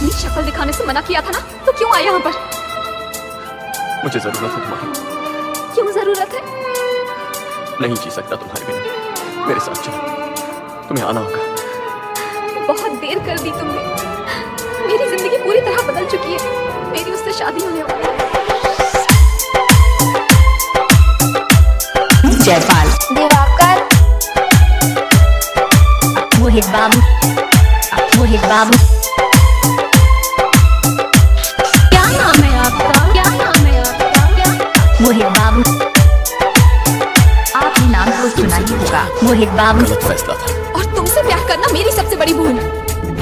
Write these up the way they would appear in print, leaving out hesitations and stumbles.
अपनी शक्ल दिखाने से मना किया था ना, तो क्यों आए यहाँ पर? मुझे जरूरत है तुम्हारी। क्यों जरूरत है? नहीं जी सकता तुम्हारे बिना। मेरे साथ चलो, तुम्हें आना होगा। बहुत देर कर दी तुमने। मेरी जिंदगी पूरी तरह बदल चुकी है। मेरी उससे शादी होने वाली है। जयपाल, दिवाकर, मोहित बाबू, मोहित बाबू। क्या नाम है आपका? क्या नाम है आपका? मोहित बाबू, आपने नाम को सुना ही होगा। मोहित बाबू। गलत फैसला था। और तुमसे प्यार करना मेरी सबसे बड़ी भूल।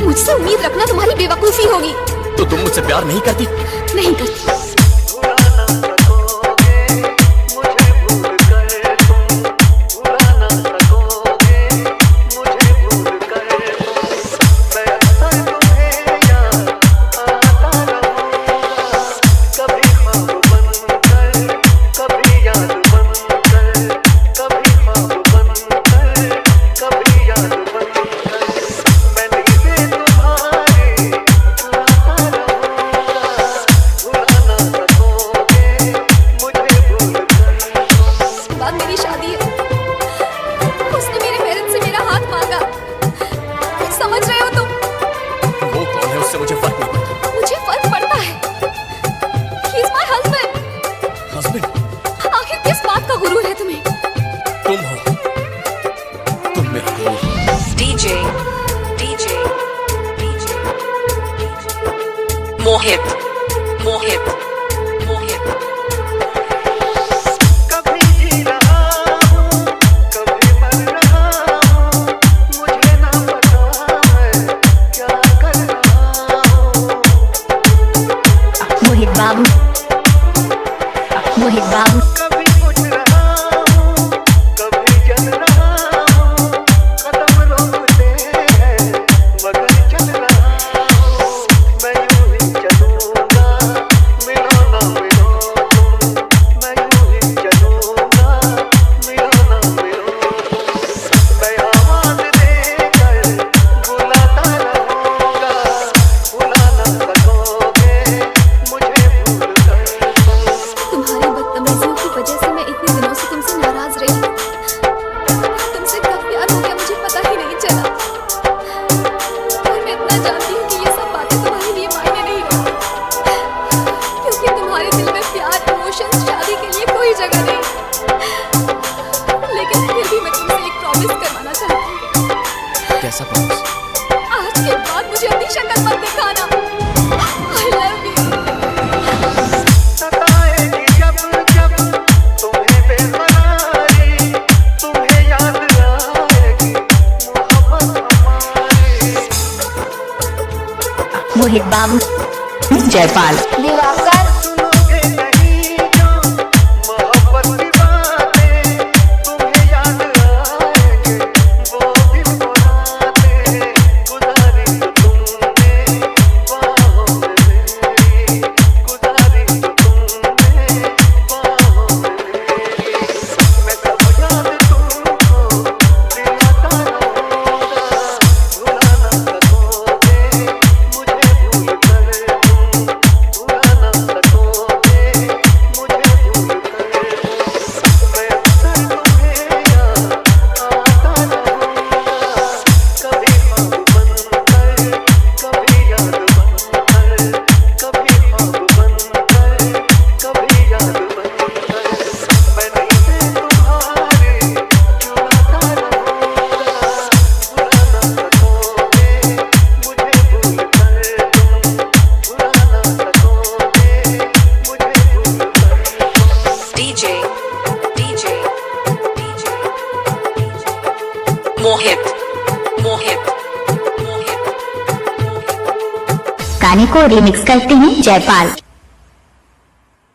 मुझसे उम्मीद रखना तुम्हारी बेवकूफी होगी। तो तुम मुझसे प्यार नहीं करती? नहीं करती। मोहित, मोहित, मोहित। कभी जी रहा हूँ, कभी मर रहा हूँ, मुझे ना पता मैं क्या कर रहा हूँ। मोहित बाबू, मोहित बाबू। कभी उठ रहा हूँ, कभी जल रहा हूँ, कदम रोकते हैं मगर चल रहा हूँ। मैं यूं ही चलूंगा, मिलो ना मिलो तुम। मैं यूं ही चलूंगा, मिलो ना मिलो तुम। मैं आवाज देकर बुलाता रहूंगा, बुला ना सकोगे मुझे भूल कर तुम। तुम्हारी बदतमीजियों की वजह से मैं इतने दिनों से तुमसे नाराज रही। तुमसे कब प्यार हो गया मुझे पता ही नहीं चला। और मैं इतना जानती हूँ कि ये सब बातें तुम्हारे लिए मायने नहीं रखती, क्योंकि तुम्हारे दिल में प्यार, इमोशंस, शादी के लिए कोई जगह नहीं। लेकिन फिर भी मैं तुमसे एक प्रॉमिस करवाना चाहती हूँ। कैसा प्रॉमिस? आज के बाद मुझे अपनी शक्ल मत दिखाना। I love you। सताएगी जब जब तुम्हें बेकरारी, तुम्हें याद आएगी मोहब्बत हमारी। मोहित बाबू, जयपाल। दिवाकर, सुनोगे नहीं जो मोहब्बत की बातें, तुम्हें याद आएंगे वो दिन वो रातें। गुजारी जो तुमने बाहों में मेरी, गुजारी जो तुमने बाहों में मेरी। मैं सब याद तुमको दिलाता रहूंगा, भुला ना सकोगे मुझे भूल कर तुम। भुला ना सकोगे मुझे भूल कर तुम। मैं अक्सर तुम्हें याद आता रहूंगा, कभी ख्वाब बनकर, कभी याद बनकर, कभी ख्वाब बनकर, कभी याद बनकर। मैं नींदें तुम्हारी चुराता रहूंगा, भुला ना सकोगे मुझे भूल कर तुम। भुला ना सकोगे मुझे भूल कर तुम। डीजे, डीजे, डीजे, मोहित, मोहित, मोहित। गाने को रिमिक्स करते हैं जयपाल।